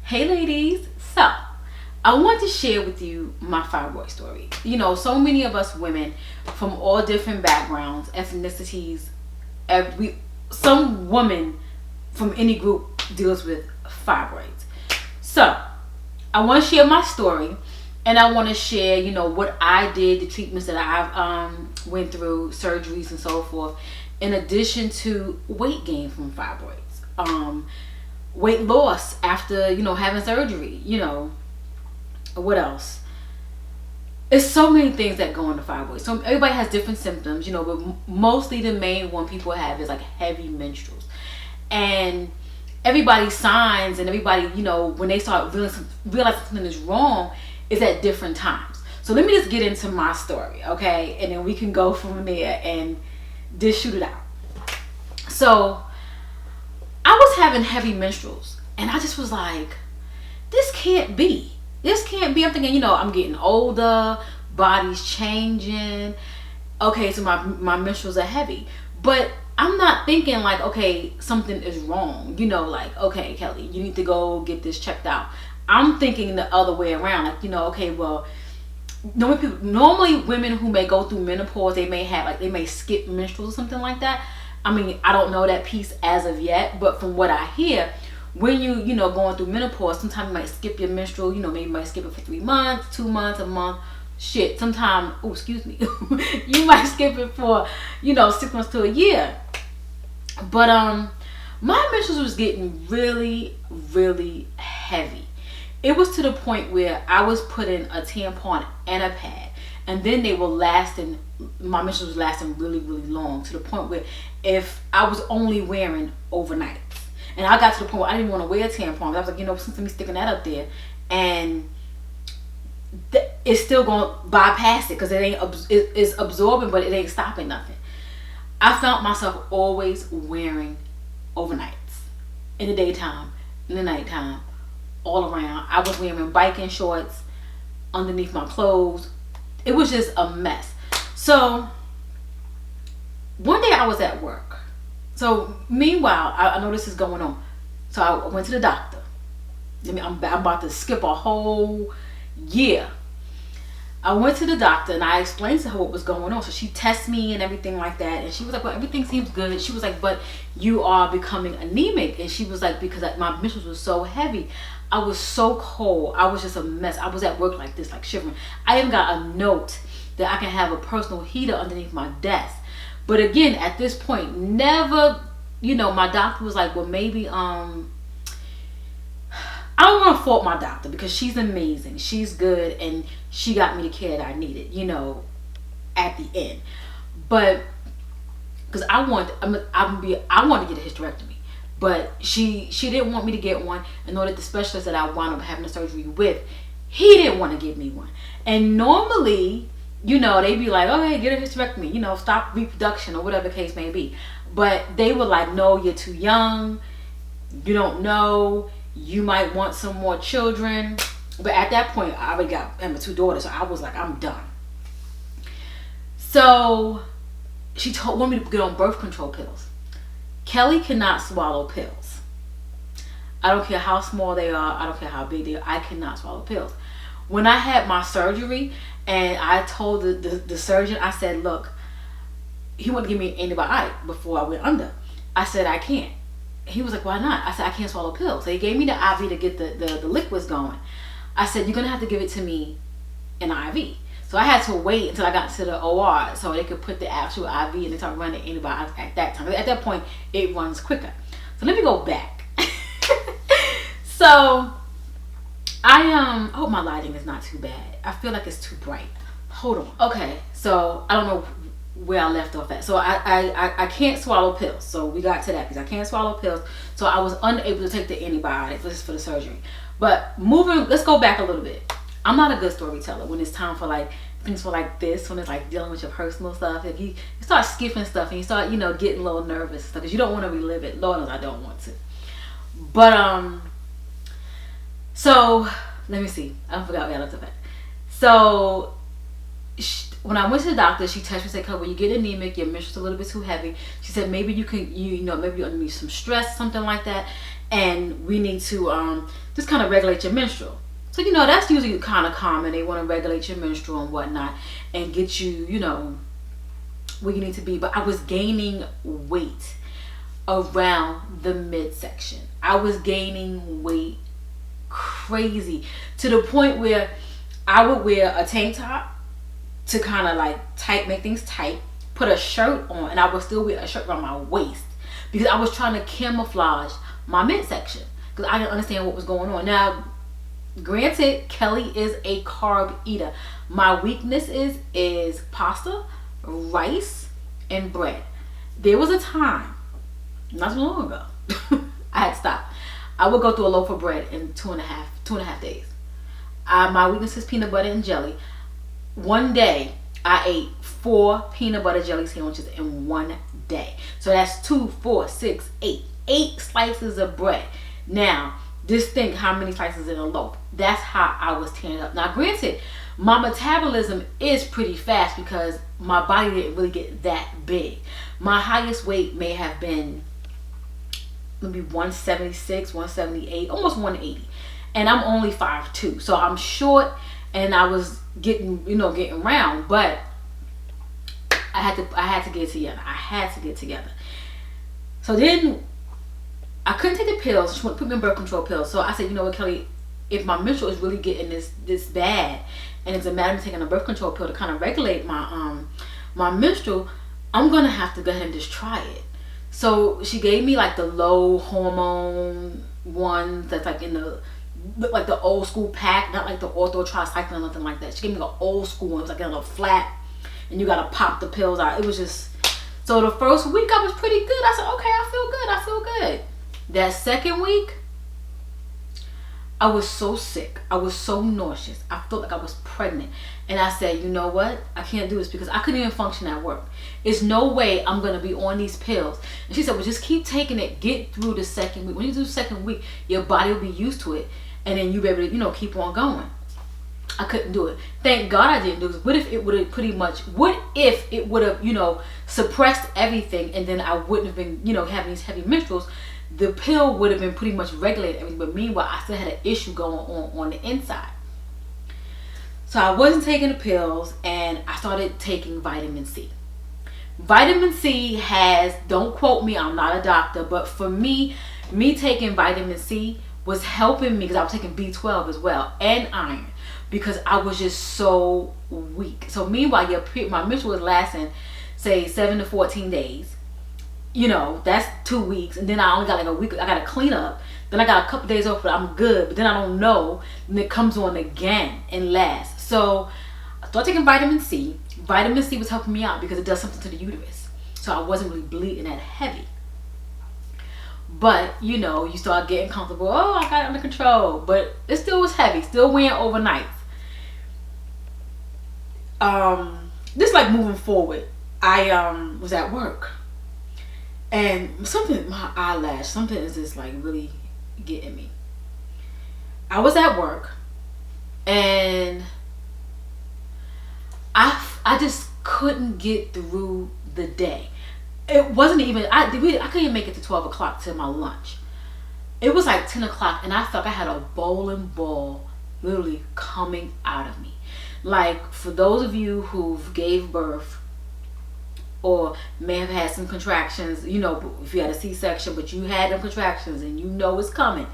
Hey ladies, so I want to share with you my fibroid story. You know, so many of us women from all different backgrounds, ethnicities, some woman from any group deals with fibroids. So I want to share my story, and I want to share, you know, what I did, the treatments that I've went through, surgeries and so forth, in addition to weight gain from fibroids. Weight loss after, you know, having surgery, you know, what else? It's so many things that go into fibroids. So everybody has different symptoms, you know, but mostly the main one people have is like heavy menstruals. And everybody's signs and everybody, you know, when they start realizing something is wrong is at different times. So let me just get into my story, okay? And then we can go from there and just shoot it out. So I was having heavy menstruals, and I just was like, this can't be. This can't be. I'm thinking, you know, I'm getting older, body's changing. Okay, so my menstruals are heavy. But I'm not thinking like, okay, something is wrong. You know, like, okay, Kelly, you need to go get this checked out. I'm thinking the other way around. Like, you know, okay, well, normally women who may go through menopause, they may skip menstruals or something like that. I mean, I don't know that piece as of yet, but from what I hear, when you know, going through menopause, sometimes you might skip your menstrual, you know, maybe you might skip it for 3 months, 2 months, a month, shit, sometimes, oh, excuse me, you might skip it for, you know, 6 months to a year. But, my menstruals was getting really, really heavy. It was to the point where I was putting a tampon and a pad, and then they were lasting, my menstruals was lasting really, really long, to the point where if I was only wearing overnights. And I got to the point where I didn't want to wear tampons. I was like, you know, since me sticking that up there, and it's still going to bypass it because it's absorbing, but it ain't stopping nothing. I found myself always wearing overnights in the daytime, in the nighttime, all around. I was wearing biking shorts underneath my clothes. It was just a mess. So one day I was at work. So meanwhile, I know this is going on. So I went to the doctor. I mean, I'm about to skip a whole year. I went to the doctor and I explained to her what was going on. So she tested me and everything like that. And she was like, well, everything seems good. She was like, but you are becoming anemic. And she was like, because my menstruals were so heavy. I was so cold. I was just a mess. I was at work like this, like shivering. I even got a note that I can have a personal heater underneath my desk. But again, at this point, never, you know, my doctor was like, well, maybe, I don't want to fault my doctor because she's amazing. She's good, and she got me the care that I needed, you know, at the end. But because I wanted to get a hysterectomy, but she didn't want me to get one, and know that the specialist that I wound up having the surgery with, he didn't want to give me one. And normally, you know, they'd be like, okay, get a hysterectomy, you know, stop reproduction or whatever the case may be. But they were like, no, you're too young, you don't know, you might want some more children. But at that point, I already got my 2 daughters, so I was like, I'm done. So she wanted me to get on birth control pills. Kelly cannot swallow pills. I don't care how small they are, I don't care how big they are, I cannot swallow pills. When I had my surgery, and I told the surgeon, I said, look, he wanted to give me an antibiotic before I went under. I said, I can't. He was like, why not? I said, I can't swallow pills. So he gave me the IV to get the liquids going. I said, you're going to have to give it to me in an IV. So I had to wait until I got to the OR so they could put the actual IV and they started running the antibiotics at that time. At that point, it runs quicker. So let me go back. So I hope my lighting is not too bad. I feel like it's too bright. Hold on. Okay, so I don't know where I left off at. So I can't swallow pills. So we got to that because I can't swallow pills. So I was unable to take the antibiotics for the surgery. But let's go back a little bit. I'm not a good storyteller when it's time for like things for like this, when it's like dealing with your personal stuff. If you start skipping stuff and you start, you know, getting a little nervous stuff because you don't want to relive it. Lord knows I don't want to. But so let me see. I forgot where I left off at. So when I went to the doctor, she touched me and said, "Well, you get anemic, your menstrual's a little bit too heavy." She said, maybe you can, maybe you're under some stress, something like that. and we need to just kind of regulate your menstrual. So you know that's usually kind of common. They want to regulate your menstrual and whatnot and get you, you know, where you need to be. But I was gaining weight around the midsection. I was gaining weight crazy to the point where I would wear a tank top to kind of like make things tight, put a shirt on, and I would still wear a shirt around my waist because I was trying to camouflage my midsection because I didn't understand what was going on. Now, granted, Kelly is a carb eater. My weakness is pasta, rice, and bread. There was a time, not so long ago, I had to stop. I would go through a loaf of bread in two and a half days. My weakness is peanut butter and jelly. One day, I ate 4 peanut butter jelly sandwiches in one day. So that's 2, 4, 6, 8. 8 slices of bread. Now, just think how many slices in a loaf. That's how I was tearing up. Now, granted, my metabolism is pretty fast because my body didn't really get that big. My highest weight may have been maybe 176, 178, almost 180. And I'm only 5'2". So I'm short and I was getting round, but I had to get together. I had to get together. So then I couldn't take the pills. She put me on birth control pills. So I said, you know what, Kelly, if my menstrual is really getting this bad and it's a matter of taking a birth control pill to kind of regulate my my menstrual, I'm gonna have to go ahead and just try it. So she gave me like the low hormone ones that's like in the old school pack, not like the ortho tricycline or nothing like that. She gave me the old school one. It was like in a little flat and you gotta pop the pills out. It was just, so the first week I was pretty good. I said, okay, I feel good. That second week, I was so sick. I was so nauseous. I felt like I was pregnant. And I said, you know what? I can't do this because I couldn't even function at work. There's no way I'm going to be on these pills. And she said, well, just keep taking it. Get through the second week. When you do the second week, your body will be used to it. And then you'll be able to, keep on going. I couldn't do it. Thank God I didn't do it. What if it would have, suppressed everything and then I wouldn't have been, having these heavy menstruals? The pill would have been pretty much regulated everything, but meanwhile I still had an issue going on the inside. So I wasn't taking the pills and I started taking vitamin C. Vitamin C has, don't quote me, I'm not a doctor, but for me taking vitamin C was helping me because I was taking B12 as well and iron because I was just so weak. So meanwhile my menstrual was lasting say 7 to 14 days. That's 2 weeks, and then I only got like a week. I got to clean up. Then I got a couple days off, but I'm good. But then I don't know, and it comes on again and lasts. So I started taking vitamin C. Vitamin C was helping me out because it does something to the uterus, so I wasn't really bleeding that heavy. But you start getting comfortable. Oh, I got it under control, but it still was heavy. Still wearing overnights. Just like moving forward, I was at work. And my eyelash, something is just like really getting me. I was at work and I just couldn't get through the day. It wasn't even, I couldn't even make it to 12 o'clock till my lunch. It was like 10 o'clock and I felt like I had a bowling ball literally coming out of me. Like for those of you who gave birth or may have had some contractions, if you had a C-section, but you had them contractions and it's coming.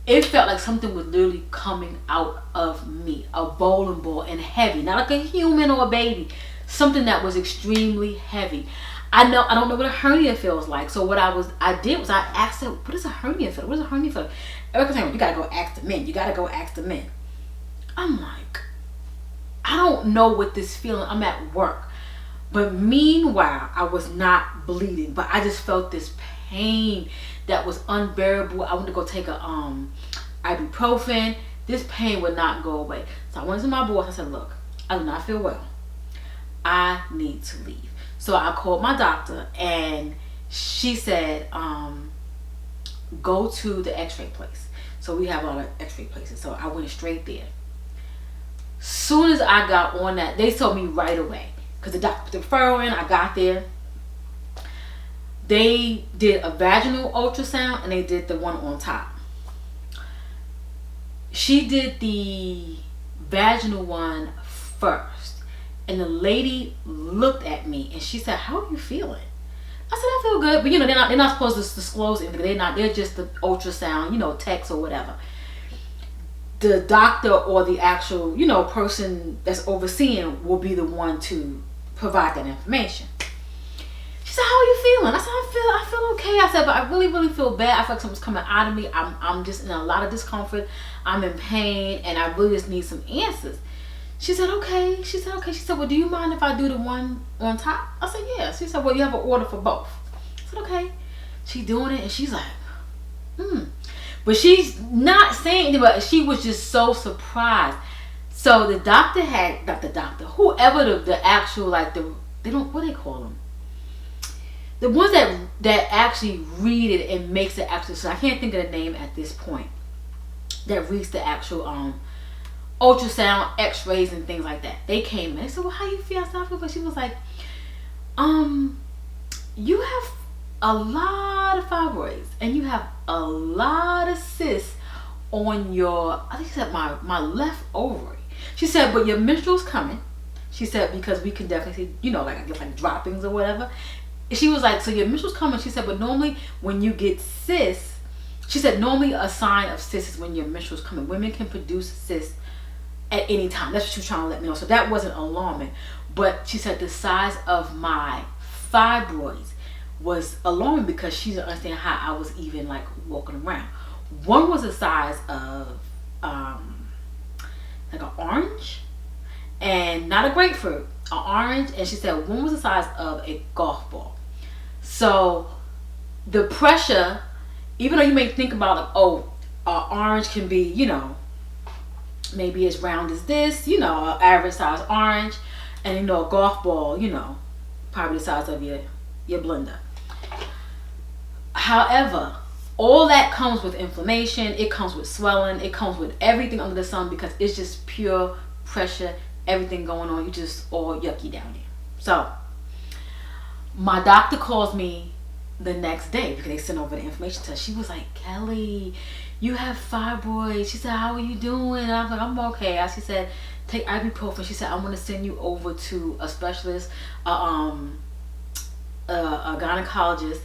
It felt like something was literally coming out of me, a bowling ball and heavy, not like a human or a baby, something that was extremely heavy. I don't know what a hernia feels like. So what I did was I asked her, what is a hernia feel? What is a hernia feel? Erica's saying, you gotta go ask the men. You gotta go ask the men. I'm like, I don't know what this feeling. I'm at work. But meanwhile, I was not bleeding, but I just felt this pain that was unbearable. I went to go take a ibuprofen. This pain would not go away. So I went to my boss. I said, look, I do not feel well. I need to leave. So I called my doctor and she said, go to the x-ray place. So we have a lot of x-ray places. So I went straight there. Soon as I got on that, they told me right away. Because the doctor put the referral in, I got there. they did a vaginal ultrasound and they did the one on top. She did the vaginal one first, and the lady looked at me and she said, "How are you feeling?" I said, "I feel good," but you know, they're not supposed to disclose anything. They're just the ultrasound, you know, text or whatever. The doctor or the actual, you know, person that's overseeing will be the one to provide that information. She said, "How are you feeling?" I said, I feel okay." I said, "But I really feel bad. I feel like something's coming out of me. I'm just in a lot of discomfort. I'm in pain, and I really just need some answers." She said, "Okay." She said, "Okay." She said, "Well, do you mind if I do the one on top?" I said, "Yeah." She said, "Well, you have an order for both." I said, "Okay." She doing it, and she's like, But she's not saying anything, but she was just so surprised. So the doctor had, not the doctor, whoever the actual, like, they don't, what do they call them? The ones that actually read it and makes the actual, so I can't think of the name at this point, that reads the actual ultrasound, x-rays and things like that. They came in. They said, "Well, how you feel?" I said, "I feel," but she was like, "You have a lot of fibroids and you have a lot of cysts on your," I think she said, my left ovary. She said, "But your menstrual's coming." She said, "Because we can definitely see, you know, like, I guess, like, droppings or whatever." She was like, "So your menstrual's coming." She said, "But normally when you get cysts," she said, "normally a sign of cysts is when your menstrual's coming. Women can produce cysts at any time." That's what she was trying to let me know. So that wasn't alarming. But she said the size of my fibroids was alarming because she didn't understand how I was even, like, walking around. One was the size of like an orange, and not a grapefruit, an orange. And she said one was the size of a golf ball. So the pressure, even though you may think about, like, oh, an orange can be, you know, maybe as round as this, you know, an average size orange, and, you know, a golf ball, you know, probably the size of your blender. However, all that comes with inflammation. It comes with swelling. It comes with everything under the sun, because it's just pure pressure, everything going on. You just all yucky down there. So my doctor calls me the next day because they sent over the information to her. She was like, "Keli, you have fibroids." She said, "How are you doing?" And I was like, "I'm okay." She said, "Take ibuprofen." She said, "I'm going to send you over to a specialist, a gynecologist."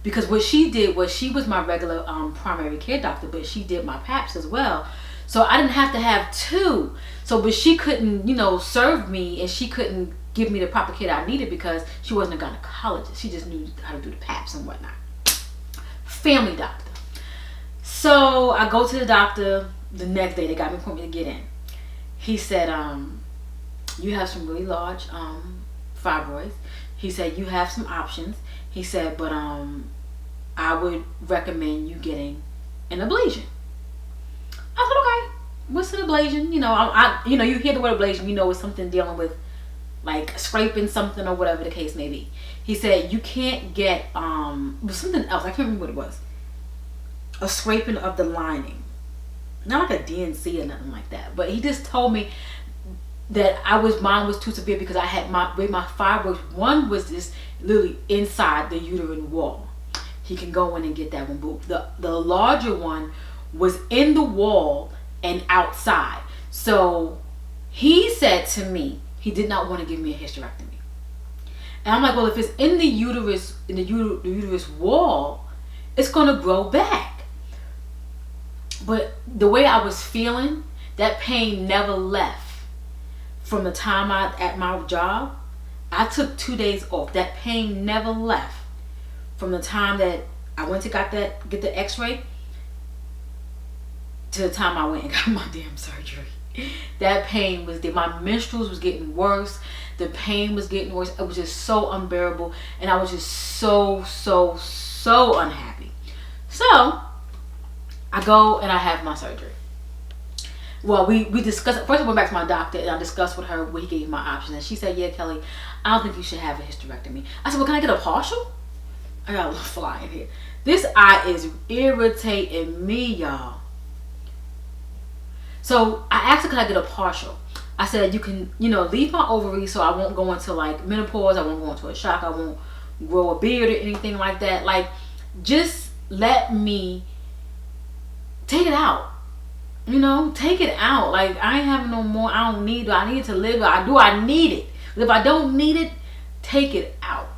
Because what she did was, she was my regular primary care doctor, but she did my PAPs as well. So I didn't have to have two. So, but she couldn't, you know, serve me, and she couldn't give me the proper care that I needed because she wasn't a gynecologist. She just knew how to do the PAPs and whatnot. Family doctor. So I go to the doctor the next day. They got me for me to get in. He said, "You have some really large fibroids." He said, "You have some options." He said, "But I would recommend you getting an ablation." I said, "Okay, what's an ablation?" You know, you know, you hear the word ablation, you know it's something dealing with, like, scraping something or whatever the case may be. He said, "You can't get something else. I can't remember what it was. A scraping of the lining, not like a DNC or nothing like that." But he just told me that mine was too severe because I had my fibroids. One was just literally inside the uterine wall. He can go in and get that one. But the larger one was in the wall and outside. So he said to me, he did not want to give me a hysterectomy. And I'm like, well, if it's in the uterus, the uterus wall, it's gonna grow back. But the way I was feeling, that pain never left. From the time at my job, I took 2 days off. That pain never left. From the time that I went to get the x-ray to the time I went and got my damn surgery. That pain was there. My menstruals was getting worse. The pain was getting worse. It was just so unbearable. And I was just so unhappy. So I go and I have my surgery. Well, we discussed. First I went back to my doctor and I discussed with her what he gave me my options. And she said, "Yeah, Keli, I don't think you should have a hysterectomy." I said, "Well, can I get a partial?" I got a little fly in here. This eye is irritating me, y'all. So I asked her, "Can I get a partial?" I said, "You can, you know, leave my ovaries so I won't go into, like, menopause. I won't go into a shock. I won't grow a beard or anything like that. Like, just let me take it out. You know, take it out. Like, I ain't having no more. I don't need it. I need it to live. I need it. If I don't need it, take it out.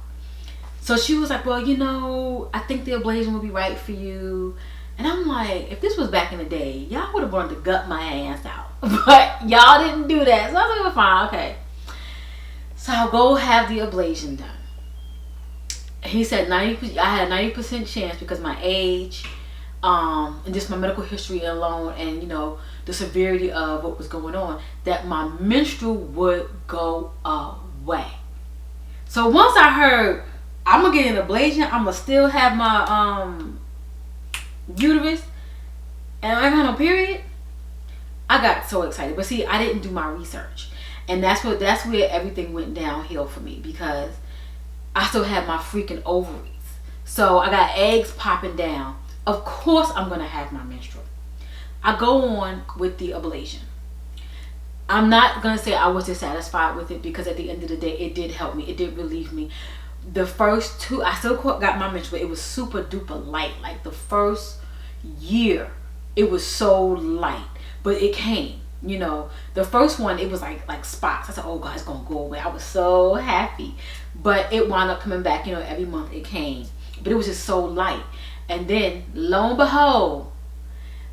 So she was like, well, you know, I think the ablation would be right for you. And I'm like, if this was back in the day, y'all would have wanted to gut my ass out. But y'all didn't do that. So I was like, well, fine, okay. So I'll go have the ablation done. He said I had a 90% chance because my age, and just my medical history alone, and you know, the severity of what was going on, that my menstrual would go away. So once I heard I'm gonna get an ablation, I'm gonna still have my uterus, and I got no period, I got so excited. But see, I didn't do my research, and that's where everything went downhill for me, because I still had my freaking ovaries. So I got eggs popping down. Of course I'm gonna have my menstrual. I go on with the ablation. I'm not gonna say I was dissatisfied with it, because at the end of the day, it did help me. It did relieve me. The first two, I still got my menstrual. It was super duper light. Like the first year, it was so light, but it came. You know, the first one, it was like spots. I said, oh God, it's gonna go away. I was so happy, but it wound up coming back. You know, every month it came, but it was just so light. And then lo and behold,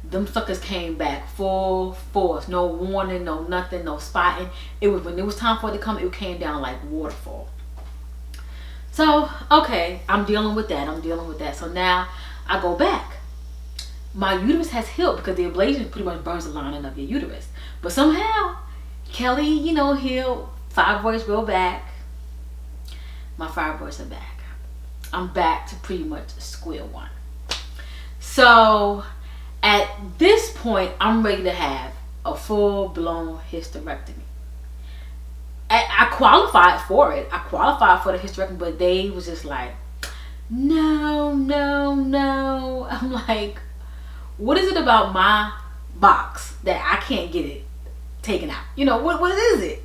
them suckers came back full force. No warning, no nothing, no spotting. It was, when it was time for it to come, it came down like waterfall. So, okay, I'm dealing with that. So now I go back. My uterus has healed, because the ablation pretty much burns the lining of your uterus. But somehow, Keli, you know, healed. Fibroids grow back. My fibroids are back. I'm back to pretty much square one. So at this point, I'm ready to have a full-blown hysterectomy. I qualified for it. I qualified for the hysterectomy, but they was just like, no, no, no. I'm like, what is it about my box that I can't get it taken out? You know, what is it?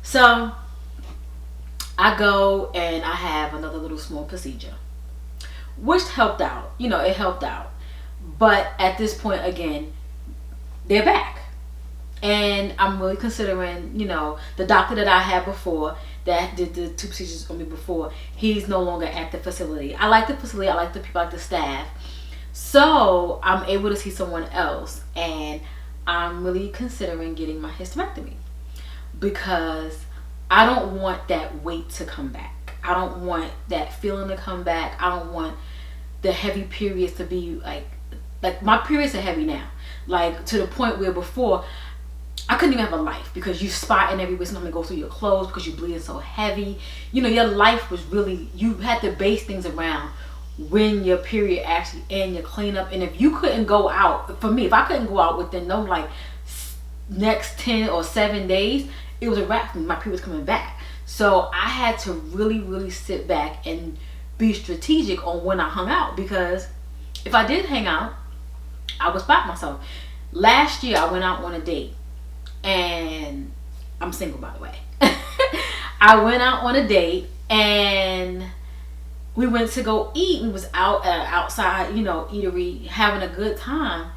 So I go and I have another little small procedure, which helped out. You know, it helped out. But at this point, again, they're back. And I'm really considering, you know, the doctor that I had before, that did the 2 procedures on me before, he's no longer at the facility. I like the facility. I like the people, I like the staff. So I'm able to see someone else. And I'm really considering getting my hysterectomy, because I don't want that weight to come back. I don't want that feeling to come back. I don't want the heavy periods to be like my periods are heavy now. Like, to the point where before, I couldn't even have a life, because you spotting everywhere. Something go through your clothes because you're bleeding so heavy. You know, your life was really, you had to base things around when your period actually end, your cleanup. And if you couldn't go out, for me, if I couldn't go out within no like next 10 or 7 days, it was a wrap for me. My period was coming back. So I had to really, really sit back and be strategic on when I hung out, because if I did hang out, I would spot myself. Last year, I went out on a date. And I'm single, by the way. I went out on a date, and we went to go eat. We was out at an outside, you know, eatery, having a good time.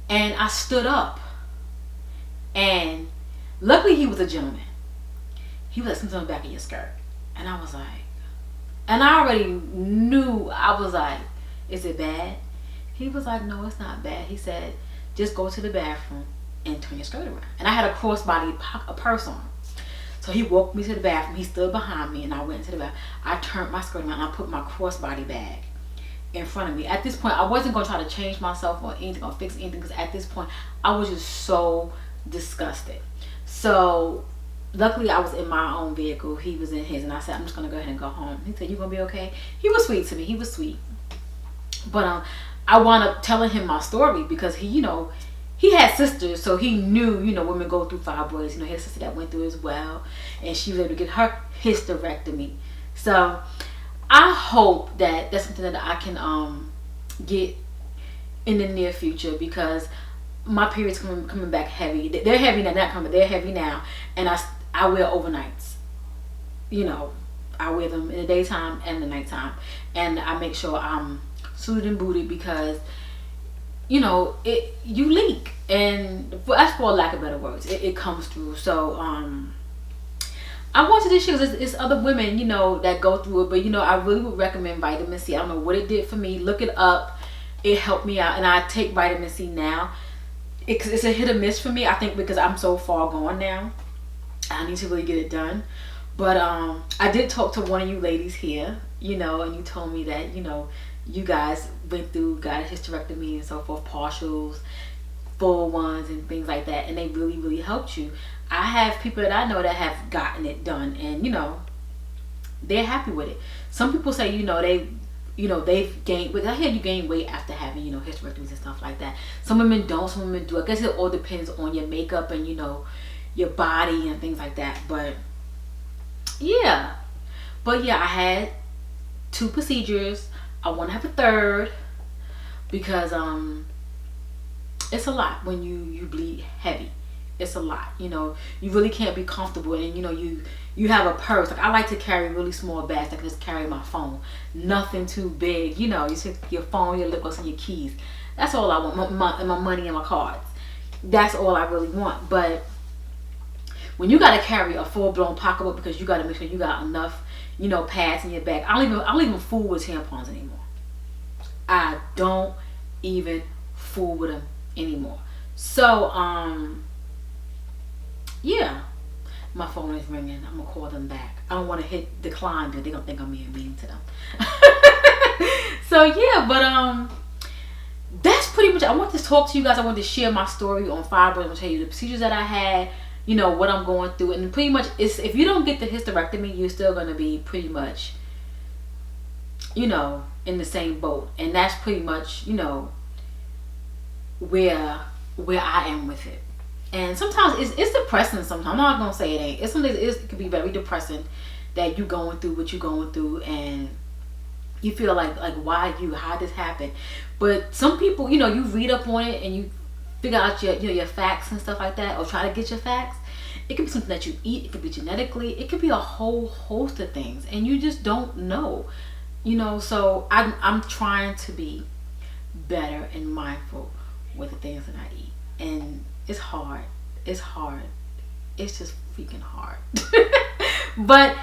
And I stood up, and luckily he was a gentleman. He was like, something on the back of your skirt. And I was like, and I already knew. I was like, is it bad? He was like, no, it's not bad. He said, just go to the bathroom and turn your skirt around. And I had a crossbody purse on. So he walked me to the bathroom. He stood behind me, and I went to the bathroom. I turned my skirt around, and I put my crossbody bag in front of me. At this point, I wasn't going to try to change myself or anything or fix anything, because at this point, I was just so disgusted. So luckily, I was in my own vehicle. He was in his, and I said, I'm just going to go ahead and go home. He said, you going to be okay? He was sweet to me. He was sweet. But I wound up telling him my story, because he, you know, he had sisters, so he knew, you know, women go through fibroids. You know, he had a sister that went through as well, and she was able to get her hysterectomy. So I hope that that's something that I can get in the near future, because my period's coming back heavy. They're heavy now, not coming, they're heavy now, and I wear overnights. You know, I wear them in the daytime and the nighttime, and I make sure I'm suited and booted because you know you leak, and that's for lack of better words, it comes through. So I wanted to share because it's other women, you know, that go through it, but you know, I really would recommend vitamin C. I don't know what it did for me. Look it up. It helped me out, and I take vitamin C now. It's a hit or miss for me, I think, because I'm so far gone now. I need to really get it done. But I did talk to one of you ladies here, you know, and you told me that, you know, you guys went through, got a hysterectomy and so forth, partials, full ones and things like that, and they really, really helped you. I have people that I know that have gotten it done, and you know, they're happy with it. Some people say, you know, they've gained, but I hear you gain weight after having, you know, hysterectomies and stuff like that. Some women don't, some women do. I guess it all depends on your makeup and, you know, your body and things like that. But yeah, I had 2 procedures. I want to have a third because it's a lot when you bleed heavy. It's a lot, you know. You really can't be comfortable, and you know, you have a purse. Like I like to carry really small bags. I can just carry my phone, nothing too big, you know. You take your phone, your lip gloss, and your keys. That's all I want. My money and my cards. That's all I really want. But when you gotta carry a full-blown pocketbook because you gotta make sure you got enough, you know, pads in your bag. I don't even fool with tampons anymore. I don't even fool with them anymore. So yeah, my phone is ringing. I'm gonna call them back. I don't want to hit decline because they're gonna think I'm being mean to them. So yeah, but that's pretty much. I want to talk to you guys. I want to share my story on fibroids. I'm gonna tell you the procedures that I had, you know, what I'm going through, and pretty much it's, if you don't get the hysterectomy, you're still gonna be pretty much, you know, in the same boat, and that's pretty much, you know, where I am with it. And sometimes it's depressing. Sometimes I'm not gonna say it ain't. It's something. It can be very depressing that you going through what you're going through, and you feel like why you, how this happened. But some people, you know, you read up on it and you figure out your, you know, your facts and stuff like that, or try to get your facts. It could be something that you eat. It could be genetically. It could be a whole host of things, and you just don't know. You know, so I'm trying to be better and mindful with the things that I eat, and it's hard. It's hard. It's just freaking hard. But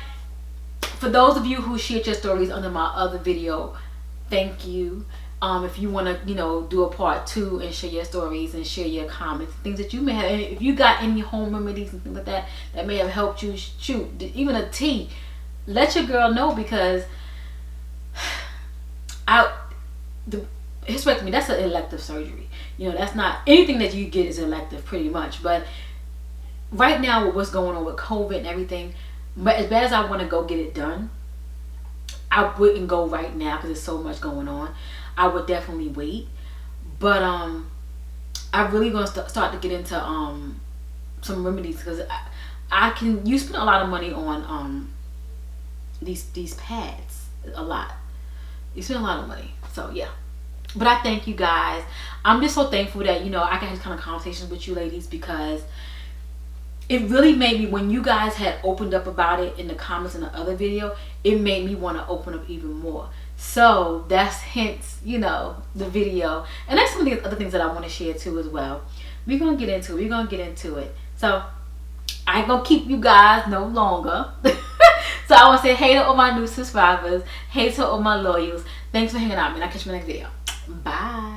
for those of you who shared your stories under my other video, thank you. If you want to, you know, do a part 2 and share your stories and share your comments, things that you may have, and if you got any home remedies and things like that that may have helped you, shoot, even a tea, let your girl know, because the hysterectomy, that's an elective surgery. You know, that's not anything that you get is elective, pretty much. But right now, with what's going on with COVID and everything, but as bad as I want to go get it done, I wouldn't go right now because there's so much going on. I would definitely wait. But I'm really gonna start to get into some remedies, because you spend a lot of money on these pads, a lot. You spend a lot of money, so yeah. But I thank you guys. I'm just so thankful that, you know, I can have kind of conversations with you ladies, because it really made me, when you guys had opened up about it in the comments in the other video, it made me want to open up even more. So that's hence, you know, the video. And that's some of the other things that I want to share too as well. We're going to get into it. So I ain't going to keep you guys no longer. So I want to say hey to all my new subscribers. Hey to all my loyals. Thanks for hanging out, man. I'll catch you in the next video. Bye.